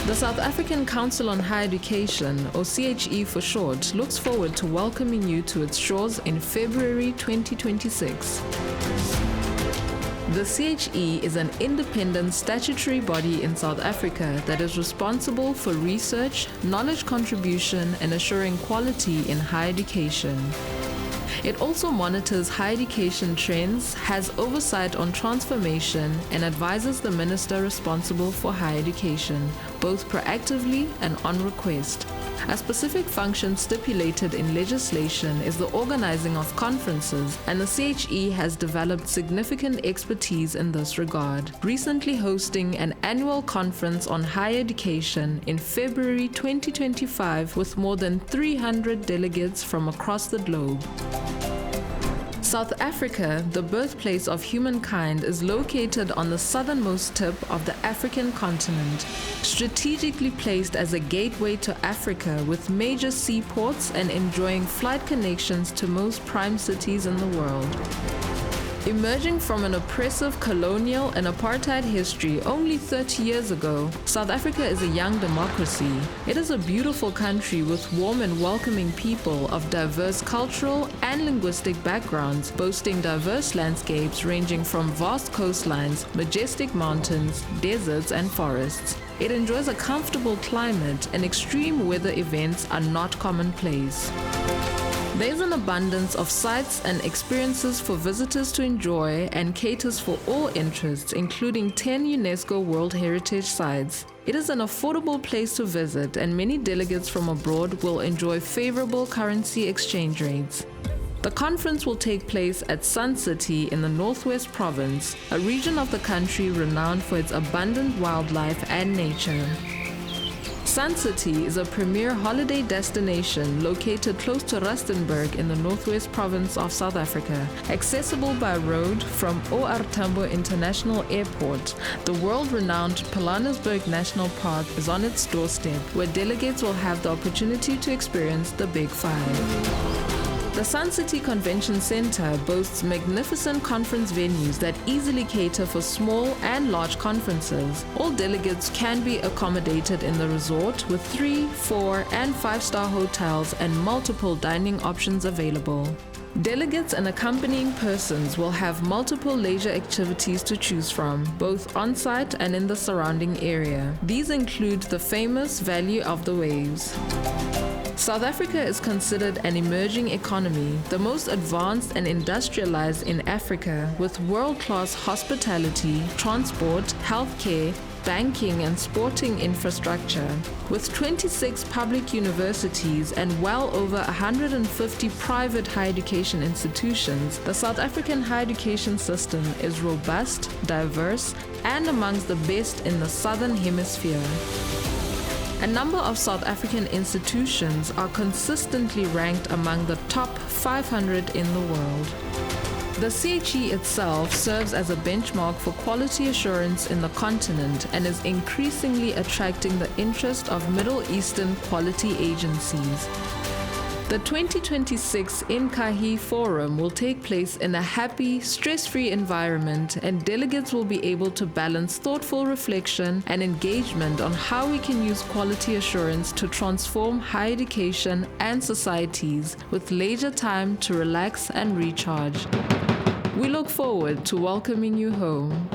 The South African Council on Higher Education, or CHE for short, looks forward to welcoming you to its shores in February 2026. The CHE is an independent statutory body in South Africa that is responsible for research, knowledge contribution, and assuring quality in higher education. It also monitors higher education trends, has oversight on transformation, and advises the minister responsible for higher education, both proactively and on request. A specific function stipulated in legislation is the organizing of conferences, and the CHE has developed significant expertise in this regard, recently hosting an annual conference on higher education in February 2025 with more than 300 delegates from across the globe. South Africa, the birthplace of humankind, is located on the southernmost tip of the African continent, strategically placed as a gateway to Africa with major seaports and enjoying flight connections to most prime cities in the world. Emerging from an oppressive colonial and apartheid history only 30 years ago, South Africa is a young democracy. It is a beautiful country with warm and welcoming people of diverse cultural and linguistic backgrounds, boasting diverse landscapes ranging from vast coastlines, majestic mountains, deserts, and forests. It enjoys a comfortable climate, and extreme weather events are not commonplace. There's an abundance of sites and experiences for visitors to enjoy and caters for all interests, including 10 UNESCO World Heritage Sites. It is an affordable place to visit, and many delegates from abroad will enjoy favorable currency exchange rates. The conference will take place at Sun City in the Northwest Province, a region of the country renowned for its abundant wildlife and nature. Sun City is a premier holiday destination located close to Rustenburg in the Northwest Province of South Africa. Accessible by road from OR Tambo International Airport, the world-renowned Pilanesberg National Park is on its doorstep, where delegates will have the opportunity to experience the Big Five. The Sun City Convention Center boasts magnificent conference venues that easily cater for small and large conferences. All delegates can be accommodated in the resort with 3, 4, and 5-star hotels and multiple dining options available. Delegates and accompanying persons will have multiple leisure activities to choose from, both on-site and in the surrounding area. These include the famous Valley of the Waves. South Africa is considered an emerging economy, the most advanced and industrialized in Africa, with world-class hospitality, transport, healthcare, banking, and sporting infrastructure. With 26 public universities and well over 150 private higher education institutions, the South African higher education system is robust, diverse, and amongst the best in the Southern Hemisphere. A number of South African institutions are consistently ranked among the top 500 in the world. The CHE itself serves as a benchmark for quality assurance in the continent and is increasingly attracting the interest of Middle Eastern quality agencies. The 2026 INQAAHE Forum will take place in a happy, stress-free environment, and delegates will be able to balance thoughtful reflection and engagement on how we can use quality assurance to transform higher education and societies with leisure time to relax and recharge. We look forward to welcoming you home.